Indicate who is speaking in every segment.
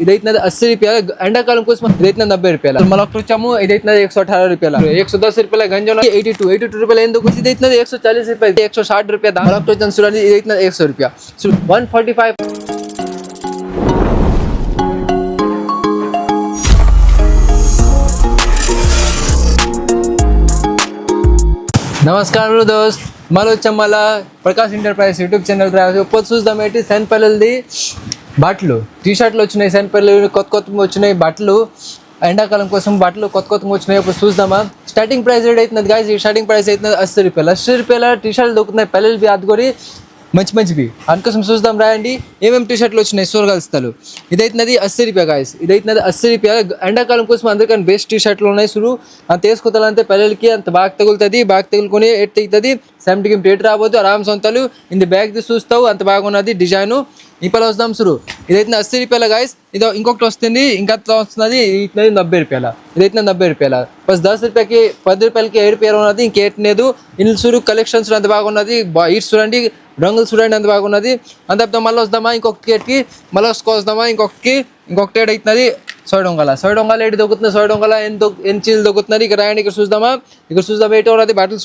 Speaker 1: इतना 80 रुपया ఎండాకాలం కోసం ఇదైతే 90 రూపాయలు మనకు వచ్చాము ఇదైతే 118 రూపాయలు 110 రూపాయల గంజోన 82 రూపాయలు ఎందుకు ఇదైతే 140 రూపాయలు 160 రూపాయలు మనకు వచ్చాను చూడండి ఇదైతే 100 రూపాయ 145 నమస్కారం దోస్త్ మళ్ళీ వచ్చాం మళ్ళా ప్రకాష్ ఎంటర్ప్రైజ్ యూట్యూబ్ ఛానల్ ఇప్పుడు చూద్దాం ఏంటి సెన్ పిల్లలది బట్టలు టీ షర్ట్లు వచ్చినాయి సెన్ పిల్లలు కొత్త వచ్చినాయి బట్టలు ఎండాకాలం కోసం బట్టలు కొత్త వచ్చినాయి ఇప్పుడు చూద్దామా స్టార్టింగ్ ప్రైస్ రేట్ అవుతుంది గాయస్ ఈ స్టార్టింగ్ ప్రైస్ అవుతుంది 80 రూపాయల టీ షర్ట్లు దొరుకుతున్నాయి పిల్లలవి అదిగోరి మంచివి అందుకోసం చూద్దాం రాయండి ఏమేమి టీ షర్ట్లు వచ్చినాయి సోరగలుస్తాలు ఇదైతున్నది 80 రూపాయ గాయస్ ఇదైతున్నది 80 రూపాయ ఎండాకాలం కోసం అందరికీ బెస్ట్ టీ షర్ట్లు ఉన్నాయి సురు అంత వేసుకోవాలంటే పిల్లలకి అంత బాగా తగులుకొని ఎట్ తెగుతుంది 70 రేట్ రాబోదు ఆరామ్ సొంతలు ఇంది బ్యాగ్ చూస్తావు అంత బాగున్నది డిజైన్ ఇప్పుడు వస్తాం సురు ఇదైతే 80 రూపాయల గాయస్ ఇదో ఇంకొకటి వస్తుంది ఇంకా వస్తున్నది ఇట్లా 90 రూపాయల ఇదైతే 90 రూపాయల బస్ 10 రూపాయకి 10 రూపాయలకి 7 రూపాయలు ఉన్నది ఇంకేట్ లేదు ఇల్లు సురు కలెక్షన్స్ అంత బాగున్నది ఇటు చూడండి రంగులు చూడండి అంత బాగున్నది అంత మళ్ళీ వద్దామా ఇంకొకటికి మళ్ళీ వస్తామా ఇంకొకటి ఏడవుతున్నది సోయడొంగల ఏడు దొక్కుతుంది సోయడొంగల ఎన్ని చీలు దొక్కుతున్నది ఇక్కడ రాయండి ఇక్కడ చూద్దాం ఏంటో ఉన్నది బట్టలు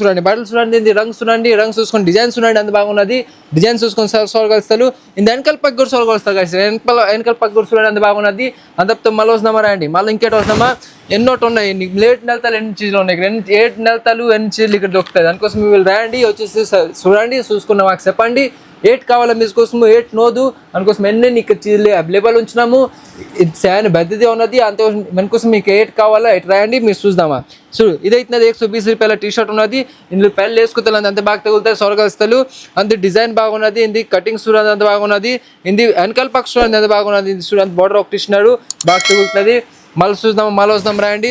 Speaker 1: చూడండి రంగు చూసుకోండి డిజైన్ చూడండి అంత బాగున్నది డిజైన్ చూసుకొని సోరగలుస్తారు ఇంత వెనకాల పక్క కూడా సోరగలుస్తారు కదా వెనకాల పక్క కూడా చూడండి అంత బాగున్నది అంత మళ్ళీ వస్తామా రాయండి మళ్ళీ ఇంకేట వస్తామా ఎన్నోటి ఉన్నాయి లేట్ నెలతాలు ఎన్ని చీజలు ఉన్నాయి ఇక్కడ 8 నెలతాలు ఎన్ని చీజలు ఇక్కడ దొరుకుతాయి దానికోసం మీరు రాయండి వచ్చేసి చూడండి చూసుకున్న మాకు చెప్పండి 8 కావాలా మీకోసము 8 నోదు అందుకోసం ఎన్ని ఇక్కడ చీజలు అవైలబుల్ ఉంచినాము శాన్ పెద్దది ఉన్నది అంతే మనకోసం మీకు 8 కావాలా 8 రాయండి మీరు చూద్దామా చూడు ఇదైతే 120 రూపాయల టీ షర్ట్ ఉన్నది ఇందులో పెళ్ళి వేసుకుంటారు అంత బాగా తగులుతాయి సొరగలుస్తాలు అంత డిజైన్ బాగున్నది ఇంది కటింగ్ చూడండి అంత బాగున్నది ఇంది వెనకాల పక్క చూడండి అంత బాగున్నది ఇది చూడండి బార్డర్ ఒకటి ఇచ్చినాడు బాగా తగులుతుంది మళ్ళీ వస్తాం రాయండి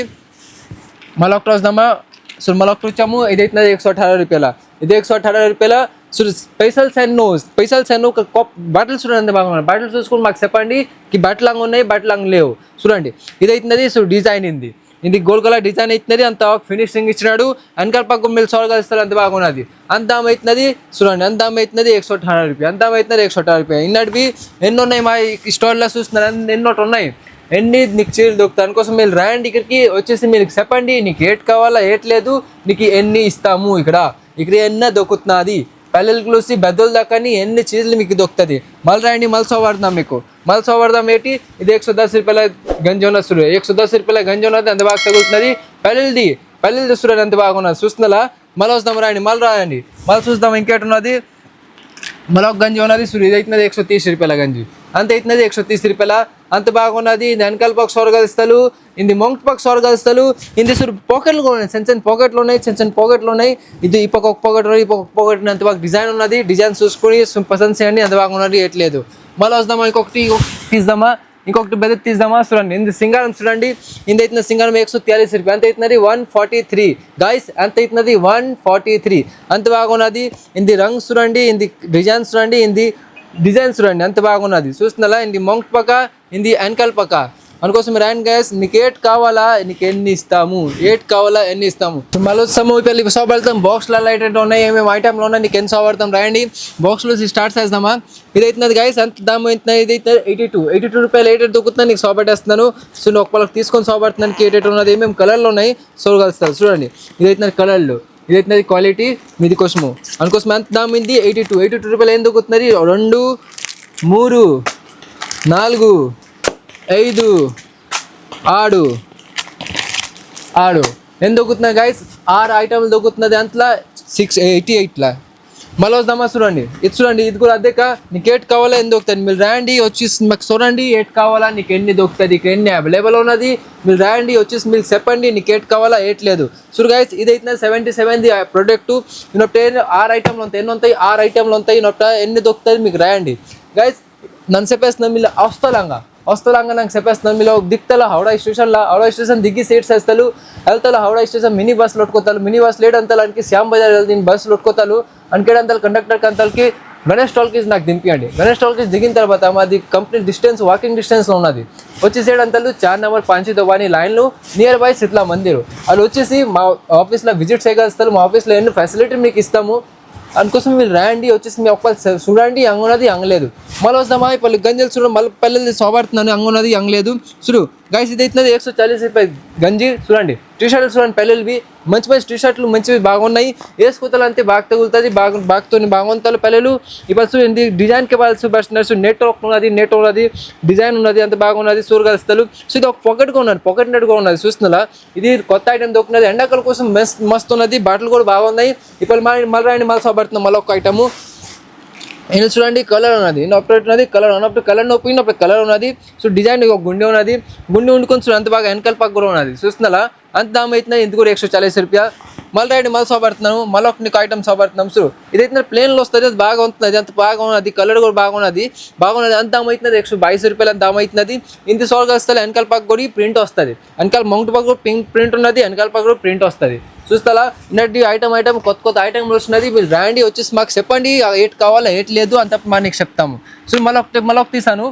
Speaker 1: మళ్ళీ ఒకటి వస్తామా సో మళ్ళీ ఒకటి వచ్చాము ఇదైతే 118 రూపాయల ఇది 118 రూపాయల సో పైసలు సెన్ను బట్టలు చూడండి బాగున్నాయి బట్టలు చూసుకుని మాకు చెప్పండి బట్టలు లంగా ఉన్నాయి బట్టలు లంగా లేవు చూడండి ఇది అవుతున్నది సో డిజైన్ ఇది గోల్డ్ కలర్ డిజైన్ అవుతున్నది అంత ఫినిషింగ్ ఇచ్చినాడు వెనకాల పక్క మీరు సోరగలుస్తారు అంత బాగున్నది అంత దామ్ అవుతున్నది చూడండి అంత దామ్ అవుతున్నది 118 రూపాయ అంత దామ్ అవుతున్నది 118 రూపాయ ఇన్నటివి ఎన్ని ఉన్నాయి మా స్టోర్లో చూస్తున్నారు ఎన్నోటి ఉన్నాయి ఎన్ని నీకు చీరలు దొరుకుతాయి అందుకోసం మీరు రాయండి ఇక్కడికి వచ్చేసి మీరు చెప్పండి నీకు 8 కావాలా 8 లేదు నీకు ఎన్ని ఇస్తాము ఇక్కడ ఎన్న దొరుకుతున్నది పిల్లలకి చూసి పెద్దల దాకా ఎన్ని చీరలు మీకు దొరుకుతుంది మళ్ళీ రాయండి మళ్ళీ సోవాడదాం ఏంటి ఇది 110 రూపాయల గంజి ఉన్నది చూడు 110 రూపాయల గంజి ఉన్నది అంత బాగా తగులుతున్నది పిల్లలది చూడండి అంత బాగున్నది చూస్తున్నారా మళ్ళీ వస్తాం రాయండి మళ్ళీ చూద్దాం ఇంకేటున్నది మళ్ళీ ఒక గంజి ఉన్నది చూడు ఇది అవుతున్నది 130 రూపాయల గంజి అంత అవుతున్నది 130 రూపాయల అంత బాగున్నది వెనకాల పక్క సొరగలుస్తాలు ఇది మొంగ పక్క సొరగలుస్తాలు ఇది చూడు పాకెట్లు కూడా ఉన్నాయి చిన్న పాకెట్లు ఉన్నాయి ఇది ఈ పక్క ఒక పాకెట్ ఈ పక్క పాకెట్ అంత బాగా డిజైన్ ఉన్నది డిజైన్ చూసుకొని పసంద్ చేయండి అంత బాగున్నది ఎట్లేదు మళ్ళీ వస్తామా ఇంకొకటి తీద్దామా ఇంకొకటి బెదర్ తీద్దామా చూడండి ఇది సింగారం చూడండి ఇది అవుతున్న సింగారం 143 రూపాయలు అంత అవుతున్నది 143 గాయస్ అంత అవుతున్నది 143 అంత బాగున్నది ఇది రంగు చూడండి ఇది డిజైన్ చూడండి అంత బాగున్నది చూస్తున్నారా ఇది మొంగ పక్క ఇది వెనకాల పక్క అందుకోసం రాయండి గైస్ నీకు 8 కావాలా నీకు ఎన్ని ఇస్తాము మళ్ళీ వస్తాము ఇప్పుడు సోపడతాం బాక్స్లలో ఐటెంట్ ఉన్నాయి ఏమేమి ఐటెంలు ఉన్నాయి నీకు ఎన్ని సోపడతాం రాయండి బాక్స్లో స్టార్ట్ చేద్దామా ఇది అవుతున్నది గైస్ అంత దామ్ అవుతున్నది ఇది 82 రూపాయలు 88 దొరుకుతుంది నీకు సోపట్టేస్తున్నాను సో నేను ఒక తీసుకొని సోపడుతున్నాను 88 ఉన్నది ఏమేమి కలర్లు ఉన్నాయి సోరగలుస్తారు చూడండి ఇది అవుతున్నది కలర్లు ఇది అవుతున్నది క్వాలిటీ మీది కోసము అందుకోసం ఎంత దామ్ ఇది 82 రూపాయలు ఏం దొరుకుతున్నది 2 3 4 5 6 ఎంత దొరుకుతున్నాయి గైస్ 6 ఐటమ్లు దొరుకుతున్నది అంతలా 688లా మళ్ళీ వద్దామా చూడండి ఇది కూడా అదే నీకు 8 కావాలా ఎన్ని దొరుకుతుంది మీరు రాయండి వచ్చేసి మాకు చూడండి 8 కావాలా నీకు ఎన్ని దొరుకుతుంది నీకు ఎన్ని అవైలబుల్ ఉన్నది మీరు రాయండి వచ్చేసి మీకు చెప్పండి నీకు 8 కావాలా 8 లేదు చూడు గైస్ ఇది అయితే 77 ప్రొడక్ట్ ఇన్నొట్ట 6 ఐటమ్లు ఉంటాయి ఎన్ని ఉంటాయి 6 ఐటమ్లు ఉంటాయి ఇన్నొట్ట ఎన్ని దొరుకుతుంది మీకు రాయండి గైస్ నన్ను చెప్పేస్తున్నాం మీరు వస్తలంగా నాకు చెప్పేస్తున్నాను మీరు దిక్తల హౌడా స్టేషన్ దిగి సీట్స్ వేస్తారు వెళ్తారు హౌడా స్టేషన్ మినీ బస్సులు కొట్టుకోతారు మినీ బస్ లేట్ అంతలకి శ్యామ్ బజార్ వెళ్తాను బస్సులు కొట్టుకోతారు అంకేడంతలు కండక్టర్ అంతలకి గణేష్ టాల్కీస్ నాకు దింపియండి గణేష్ టాల్కీస్ దిగిన తర్వాత మాది కంప్లీట్ డిస్టెన్స్ వాకింగ్ డిస్టెన్స్లో ఉన్నది వచ్చేసేడంతలు 4 నెంబర్ 5 దోబాని లైన్లో నియర్ బై శిట్లా మందిర్ వాళ్ళు వచ్చేసి మా ఆఫీస్లో విజిట్ చేయగలుస్తారు మా ఆఫీస్లో ఎన్ని ఫెసిలిటీ మీకు ఇస్తాము అందుకోసం మీరు రండి వచ్చేసి మీ ఒక్క చూడండి అంగున్నది అంగలేదు మళ్ళీ వస్తామా ఇప్పుడు గంజలు చూడ మళ్ళీ పల్లెది సోబడుతున్నాను అంగున్నది అంగలేదు చూడు గైస్ ఇది అవుతున్నది 140 రూపాయలు గంజి చూడండి టీ షర్ట్లు చూడండి పల్లెలవి మంచి మంచి టీ షర్ట్లు మంచివి బాగున్నాయి వేసుకుతాలు అంతే బాగా తగులుతుంది బాగుతో బాగుంటారు పల్లెలు ఇప్పుడు చూడండి డిజైన్కి వాళ్ళు బస్ నెట్ ఉన్నది డిజైన్ ఉన్నది అంత బాగున్నది సూరగలుస్తారు సో ఇది ఒక పొకెట్గా ఉన్నది పొకెట్ నెట్గా ఉన్నది చూస్తున్నా ఇది కొత్త ఐటమ్ దొక్కున్నది ఎండాకాలం కోసం మస్తు ఉన్నది బట్టలు కూడా బాగున్నాయి ఇప్పుడు మళ్ళీ సోబడుతున్నాం మళ్ళీ ఒక ఐటము ఇది చూడండి కలర్ ఉన్నది ఆపరేట్ ఉన్నది కలర్ కలర్ నొప్పి కలర్ ఉన్నది సో డిజైన్ ఒక గుండె ఉన్నది గుండె వండుకొని చూడండి అంత బాగా వెనకాల పక్క కూడా ఉన్నది చూస్తున్నా అంత దామ్ అవుతుంది ఎందుకు కూడా 140 రూపాయ మళ్ళీ సోబడుతున్నాము మళ్ళీ ఒక నీకు ఐటమ్ సోబడుతున్నాం సో ఇదైతే ప్లేన్లో వస్తుంది అది బాగా ఉంటుంది అంత బాగా ఉన్నది కలర్ కూడా బాగున్నది అంత దామ్ అవుతుంది 122 రూపాయలు అంత దామ్ అవుతుంది ఇంత సోల్గా వస్తుంది వెనకాల పక్క కూడా ప్రింట్ వస్తుంది వెనకాల మౌంట్ పక్క కూడా ప్రింట్ ఉన్నది వెనకాల పక్క కూడా ప్రింట్ వస్తుంది చూస్తారా ఇన్నట్టు ఐటమ్ కొత్త ఐటమ్లు వస్తున్నది మీరు రండి వచ్చేసి మాకు చెప్పండి ఏటి కావాలా ఏటి లేదు అంత మా నీకు చెప్తాము సో మళ్ళీ ఒక తీసాను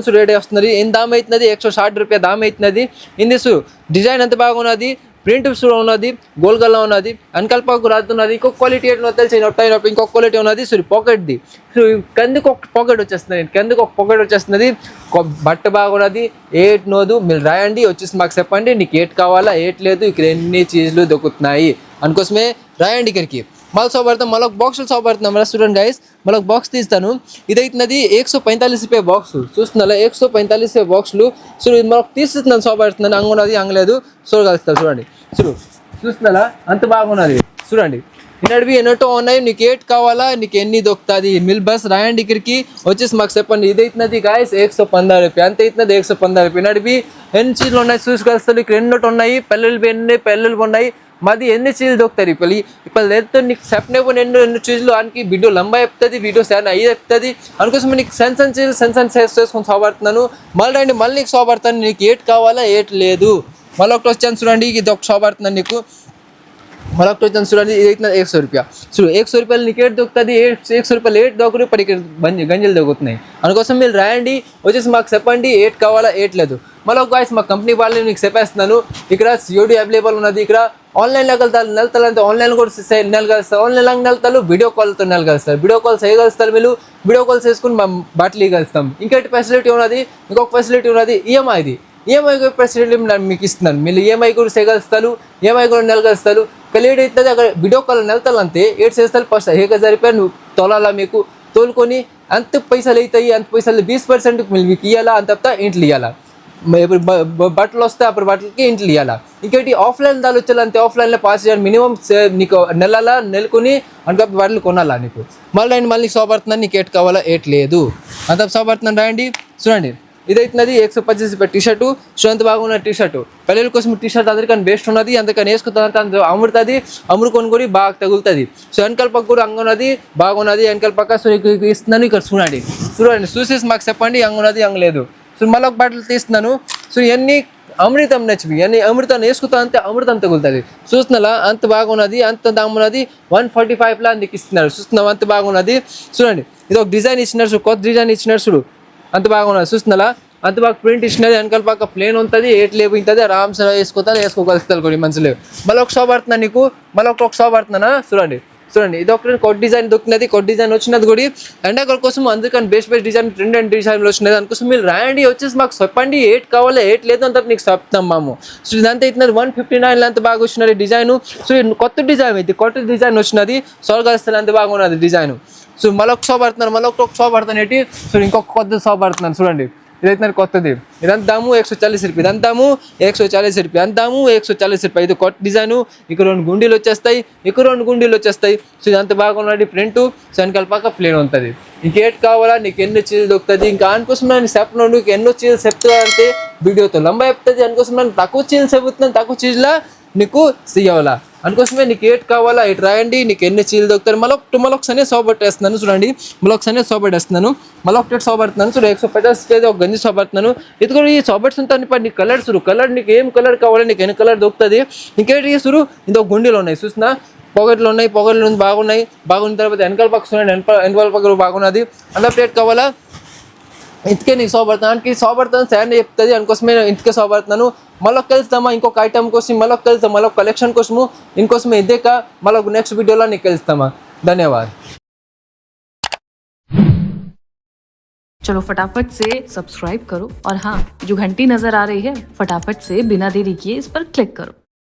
Speaker 1: సో రేట్ వస్తున్నది ఏం దామ్ అవుతున్నది 160 రూపాయ దామ్ అవుతున్నది ఇంది సో డిజైన్ ఎంత బాగున్నది ప్రింట్ కూడా ఉన్నది గోల్ గల్లా ఉన్నది వెనకాల పక్క రాతున్నది ఇంకొక క్వాలిటీ ఏంటో తెలిసి ఇంకొక క్వాలిటీ ఉన్నది సో పాకెట్ది సో కిందకు ఒక పాకెట్ వచ్చేస్తున్నది బట్ట బాగున్నది ఏట్ నోదు మీరు రాయండి వచ్చేసి మాకు చెప్పండి నీకు ఏట్ కావాలా ఏట్ లేదు ఇక్కడ ఎన్ని చీజ్లు దొరుకుతున్నాయి అందుకోసమే రాయండి ఇక్కడికి మళ్ళీ సోబడతాం మళ్ళీ ఒక బాక్సులు సోబడుతున్నాం మళ్ళీ స్టూడెంట్ గైస్ మళ్ళీ ఒక బాక్స్ తీస్తాను ఇదైతున్నది 145 రూపాయ బాక్స్ చూస్తున్నా 145 రూపాయ బాక్సులు సో ఇది మళ్ళీ తీస్తున్నాను సోబడుతున్నాను అంగున్నది అంగలేదు కలుస్తాను చూడండి చూస్తున్నా అంత బాగున్నది చూడండి ఇన్నడివి ఎన్నటో ఉన్నాయి నీకు ఏట్ కావాలా నీకు ఎన్ని దొరుకుతుంది మిల్ బస్ రాయండి ఇక్కడికి వచ్చేసి మాకు చెప్పండి ఇదైతున్నది గాయస్ 115 రూపాయ అంత అవుతున్నది 115 రూపాయ ఇన్నడివి ఎన్ని చీజలు ఉన్నాయి చూసుకొస్తారు ఇక్కడ ఎన్నోటి ఉన్నాయి పెళ్ళలు ఉన్నాయి మాది ఎన్ని చీజలు దొరుకుతాయి ఇప్పుడు లేదు నీకు చెప్పనే ఎన్నో చీజలు ఆనికి వీడియో లంబా చెప్తుంది వీడియో చాలా అయ్యి చెప్తుంది అందుకోసం నీకు సెన్స్ చేసుకొని సోబడుతున్నాను మళ్ళీ నీకు సోబడతాను నీకు ఏట్ కావాలా ఏట్ లేదు మళ్ళీ ఒకటి వచ్చాను చూడండి ఇది ఒక సోబడుతున్నాను నీకు మళ్ళీ ఒకటి వచ్చాను చూడండి ఇది అయితే 100 రూపాయ చూడు 100 రూపాయలు నీకు ఏట్ దొరుకుతుంది 100 రూపాయలు ఏట్ దొరకరు ఇప్పుడు ఇక్కడ గంజలు దొరుకుతున్నాయి అందుకోసం మీరు రాయండి వచ్చేసి మాకు చెప్పండి ఏట్ కావాలా ఏట్ లేదు మళ్ళీ ఒక గాయస్ మా కంపెనీ వాళ్ళని మీకు చెప్పేస్తున్నాను ఇక్కడ సిఓడి అవైలబుల్ ఉన్నది ఇక్కడ ఆన్లైన్లో నెలతారు అంటే ఆన్లైన్ కూడా నెలగలుస్తారు ఆన్లైన్లో నెలతారు వీడియో కాల్తో నెలగలుస్తారు వీడియో కాల్ చేయగలుస్తారు మీరు వీడియో కాల్ చేసుకుని మా బట్టలు ఇవ్వగలుస్తాం ఇంకటి ఫెసిలిటీ ఉన్నది ఇంకొక ఫెసిలిటీ ఉన్నది ఈఎంఐ ఫెసిలిటీ మీకు ఇస్తున్నాను మీరు ఈఎంఐ కూడా చేయగలుస్తారు ఈఎంఐ కూడా నెలగలుస్తారు కలిసి అవుతుంది అక్కడ వీడియో కాల్ నెలతారు అంతే 8 చేస్తారు ఫస్ట్ 1000 రూపాయలు నువ్వు తోలాలా మీకు తోలుకొని అంత పైసలు అవుతాయి అంత పైసలు 20% మీకు ఇవ్వాలా అంత ఇంట్లో ఇవ్వాలా బట్టలు వస్తే అప్పుడు బట్టలకి ఇంట్లో ఇవ్వాలా ఇంకేంటి ఆఫ్లైన్ దాని వచ్చేయాలంటే ఆఫ్లైన్లో పాస్ చేయాలి మినిమం నీకు నెలకొని అనుకో బట్టలు కొనాలా నీకు మళ్ళీ సోబడుతున్నాను నీకు ఏట్ కావాలా ఏట్ లేదు అంత సోబడుతున్నాను రాయండి చూడండి ఇదైతున్నది 125 రూపాయ టీ షర్టు అంత బాగున్న టీ షర్టు పిల్లల కోసం టీ షర్ట్ అందరికని బెస్ట్ ఉన్నది అందుకని వేసుకుంటే అమ్ముడుతుంది అమ్ముడుకొని కూడా బాగా తగులుతుంది సో వెనకాల పక్క కూడా అంగున్నది బాగున్నది వెనకాల పక్క సో ఇస్తున్నాను ఇక్కడ చూడండి చూసేసి మాకు చెప్పండి అంగున్నది అంగలేదు సో మళ్ళీ ఒక బట్టలు తీస్తున్నాను సో ఇవన్నీ అమృతం నచ్చివి అన్ని అమృతం వేసుకుంటా అంతే అమృతం తగులుతుంది చూస్తున్నా అంత బాగున్నది అంత దామున్నది 145 నీకు ఇస్తున్నారు చూస్తున్నావు అంత బాగున్నది చూడండి ఇది ఒక డిజైన్ ఇచ్చినారు కొత్త డిజైన్ ఇచ్చినారు చూడు అంత బాగున్నది చూస్తున్నా అంత బాగా ప్రింట్ ఇచ్చినది వెనకాల పక్క ప్లేన్ ఉంటుంది ఏట్ లేవు ఉంటుంది ఆరామ్స్ వేసుకోగలుస్తారు కొన్ని మనుషులు మళ్ళీ ఒక షాప్ పడుతున్నా నీకు మళ్ళీ ఒక షాప్ పడుతున్నానా చూడండి ఇది ఒక కొత్త డిజైన్ దొరికినది కొత్త డిజైన్ వచ్చినది కూడా ఎండాకాలం కోసం అందుకని బెస్ట్ డిజైన్ ట్రెండ్ అండ్ డిజైన్లో వచ్చినది అందుకోసం మీరు రాయండి వచ్చేసి మాకు చెప్పండి ఏట్ కావాలా ఏట్ లేదు అంత నీకు చెప్తాం మాము సో ఇదంతా అవుతున్నది 159 అంత బాగా వచ్చినది డిజైన్ సో కొత్త డిజైన్ వచ్చినది సోల్గలుస్తారు అంత బాగున్నది డిజైన్ సో మళ్ళీ ఒక షాప్ పడుతున్నాను ఏంటి సో ఇంకొక కొత్త షాప్ పడుతున్నాను చూడండి ఇదైతే కొత్తది ఇదంతా దాము 140 రూపాయలు ఇదంతాము 140 రూపాయలు అంతాము 140 రూపాయలు ఇది కొత్త డిజైను ఇక్కడ 2 గుండీలు వచ్చేస్తాయి సో ఇదంతా బాగున్నది ప్రింట్ సో వెనకాల పక్క ప్లేన్ ఉంటుంది ఇంకేట్ కావాలా నీకు ఎన్నో చీజలు దొరుకుతుంది ఇంకా అందుకోసం నేను చెప్పను నీకు ఎన్నో చీజలు చెప్తా అంటే వీడియోతో లంబా చెప్తుంది అందుకోసం నేను తక్కువ చీజలు చెబుతున్నాను తక్కువ చీజలా నీకు ఇవ్వాలా అందుకోసమే నీకు ఏట్ కావాలా ఇటు రాయండి నీకు ఎన్ని చీలు దొరుకుతారు మళ్ళీ ఒకసారి సోబట్టేస్తున్నాను చూడండి మళ్ళీ ఒకటి సోబడుతున్నాను చూడు 150 ఒక గంజి సోబడుతున్నాను ఇది కూడా ఈ సోబట్స్ ఉంటాను నీ కలర్ నీకు ఏం కలర్ కావాలి నీకు ఎన్ని కలర్ దొరుకుతుంది ఇంకేంటి చూడు ఇది ఒక గుండీలు ఉన్నాయి చూసినా పొగట్లు బాగున్న తర్వాత వెనకాల పక్క వెనకాల పక్క బాగున్నది అలా ప్లేట్ కావాలా ఇంతకే నీకు సోబడుతాను శాండ్ చెప్తుంది అందుకోసమే ఇంతకే సోబడుతున్నాను మళ్ళీ కలుస్తామా ఇంకొక ఐటమ్ కోసం మళ్ళీ కలుస్తాం మళ్ళీ కలెక్షన్ కోసము ఇంకోసం ఇదేక మళ్ళీ నెక్స్ట్ వీడియోలో నీకు కలుస్తామా धन्यवाद।
Speaker 2: चलो फटाफट से सब्सक्राइब करो और हाँ, जो घंटी नजर आ रही है फटाफट से बिना देरी किए इस पर क्लिक करो।